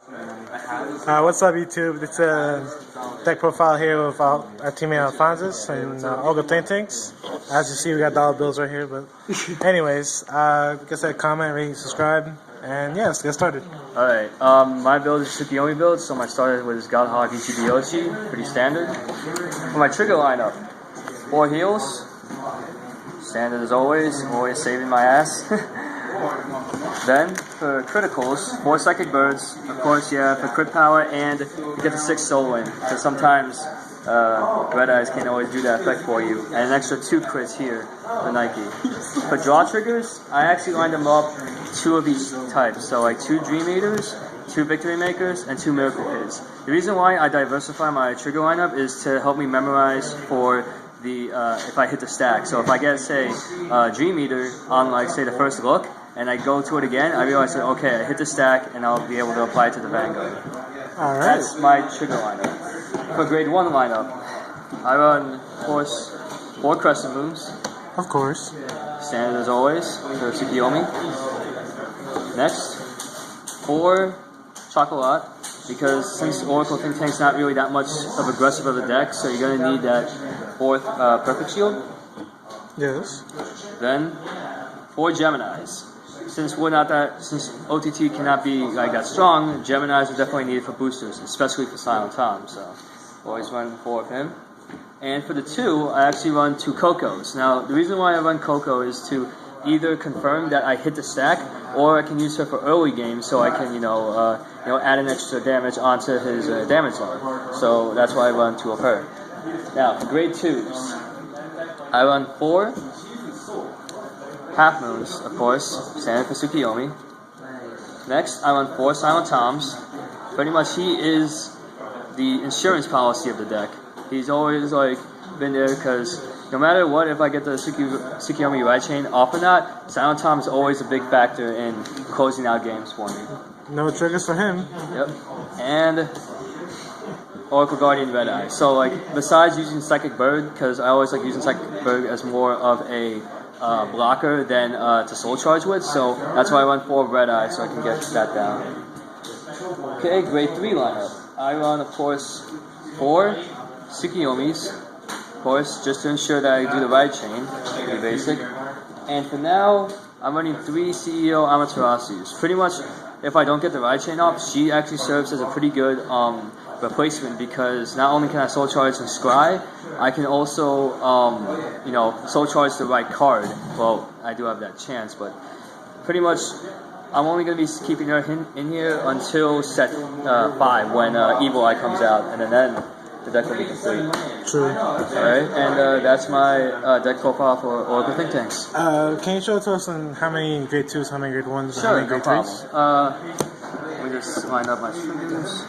What's up, YouTube? It's a deck profile here with our teammate Alphonsus and Olga Tanks. As you see, we got dollar bills right here. But, anyways, like I said, comment, rate, subscribe, and yeah, let's get started. Alright, my build is Tsukuyomi build, so my starter was Godhog Ichibiyoshi, pretty standard. For my trigger lineup, 4 heals, standard as always saving my ass. Then, for criticals, 4 psychic birds, of course, yeah, for crit power, and you get the 6 soul in, because sometimes red eyes can't always do that effect for you, and an extra 2 crits here for Nike. For draw triggers, I actually lined them up 2 of each type, so like 2 Dream Eaters, 2 Victory Makers, and 2 Miracle Kids. The reason why I diversify my trigger lineup is to help me memorize for the if I hit the stack. So if I get, say, Dream Eater on, like, say, the first look, and I go to it again, I realize that, okay, I hit the stack, and I'll be able to apply it to the Vanguard. Alright. That's my trigger lineup. For grade 1 lineup, I run, of course, 4 Crescent Moons. Of course. Standard as always, for Tsukuyomi. Next, 4 Chocolat, because since Oracle Think Tank's not really that much of aggressive of a deck, so you're going to need that 4th Perfect Shield. Yes. Then, 4 Geminis. Since OTT cannot be like that strong, Geminis are definitely needed for boosters, especially for Silent Tom, so always run 4 of him. And for the 2, I actually run 2 Cocos. Now, the reason why I run Coco is to either confirm that I hit the stack, or I can use her for early games, so I can, add an extra damage onto his damage line. So that's why I run 2 of her. Now, for grade 2s, I run 4 Half Moons, of course, standard for Tsukuyomi. Next, I run 4 Silent Toms. Pretty much he is the insurance policy of the deck. He's always been there because no matter what, if I get the Tsukuyomi right chain off or not, Silent Tom is always a big factor in closing out games for me. No triggers for him. Yep. And Oracle Guardian Red Eye. So besides using Psychic Bird, because I always like using Psychic Bird as more of a blocker than to soul charge with, so that's why I run 4 Red Eye, so I can get that down. Okay, grade 3 lineup. I run, of course, 4 Tsukuyomis, of course, just to ensure that I do the right chain, pretty basic. And for now, I'm running 3 CEO Amaterasu's. Pretty much, if I don't get the right chain off, she actually serves as a pretty good replacement, because not only can I soul charge and scry, I can also soul charge the right card. Well, I do have that chance, but pretty much I'm only going to be keeping her in here until set 5 when Evil Eye comes out, and then the deck will be complete. True. Alright, and that's my deck profile for Oracle Think Tanks. Can you show it to us on how many grade 2s, how many grade 1s, and how many grade 3s? Let me just line up my triggers.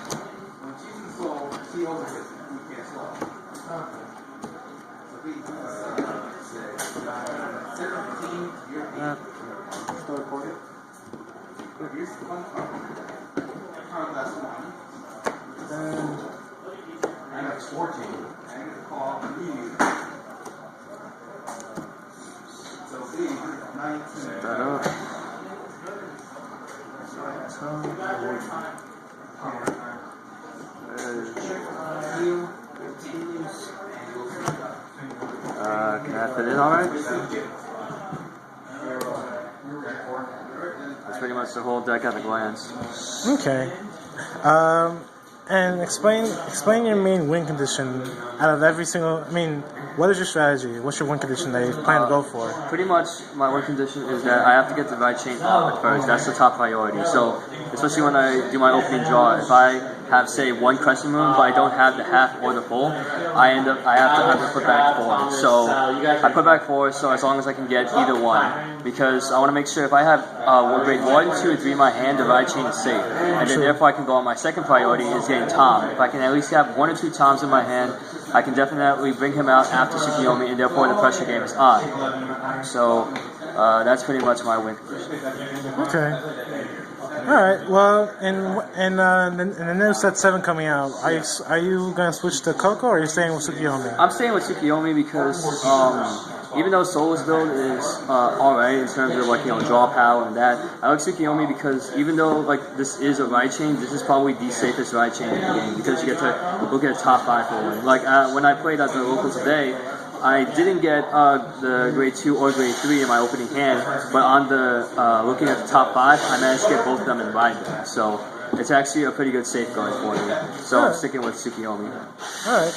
Still recording? And it's 14. And it's called so see, 19. Set that up. Can I fit in alright? That's pretty much the whole deck at a glance. Okay. And explain your main win condition out of every single. I mean, what is your strategy? What's your win condition that you plan to go for? Pretty much, my win condition is that I have to get the right chain off at first. That's the top priority. So, especially when I do my opening draw, if I have, say, 1 Crescent Moon, but I don't have the half or the full, I have to put back 4. So I put back 4, so as long as I can get either one, because I want to make sure if I have grade 1, 2, or 3 in my hand, the right chain is safe, and then therefore I can go on my second priority is getting Tom. If I can at least have 1 or 2 Toms in my hand, I can definitely bring him out after Tsukuyomi, and therefore the pressure game is on. So that's pretty much my win condition. Okay. right. Well, in the new set 7 coming out, are you gonna switch to Coco or are you staying with Tsukuyomi? I'm staying with Tsukuyomi because even though Solo's build is alright in terms of like draw power and that, I like Tsukuyomi because even though like this is a ride chain, this is probably the safest ride chain in the game because you get to look at a top 5 for one. Like when I played at the local today, I didn't get the grade 2 or grade 3 in my opening hand, but on the looking at the top 5, I managed to get both of them and ride them. So it's actually a pretty good safeguard for me. So I'm sticking with Tsukuyomi. All right.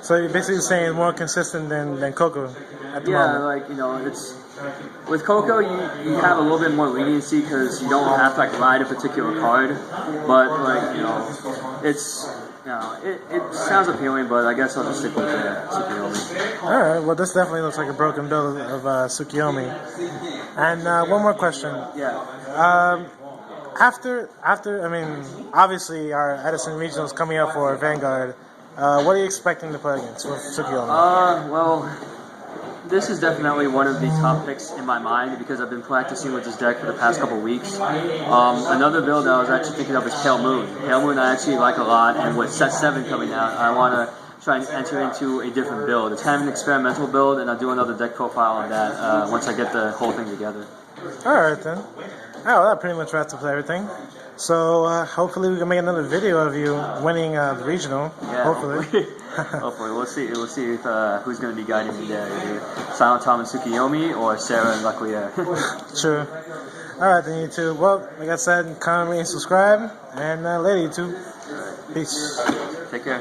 So you're basically saying it's more consistent than Coco at the moment. Like it's with Coco, you have a little bit more leniency because you don't have to like ride a particular card, but like it's. It sounds appealing, but I guess I'll just stick with Tsukuyomi. Alright, well this definitely looks like a broken build of Tsukuyomi. And one more question. Yeah. After I mean, obviously our Edison Regional is coming up for Vanguard. What are you expecting to play against with Tsukuyomi? Well, this is definitely one of the top picks in my mind because I've been practicing with this deck for the past couple weeks. Another build that I was actually thinking of is Pale Moon. Pale Moon I actually like a lot, and with set 7 coming out, I want to try and enter into a different build. It's kind of an experimental build, and I'll do another deck profile on that once I get the whole thing together. Alright then. Oh, well, that pretty much wraps up everything. So hopefully we can make another video of you winning the regional. Yeah, hopefully. Hopefully, we'll see if who's going to be guiding me there, either Silent Tom and Tsukuyomi or Sarah and Leclerc. Sure. Alright then, YouTube. Well, like I said, comment, rate, and subscribe. And later, YouTube. Peace. Take care.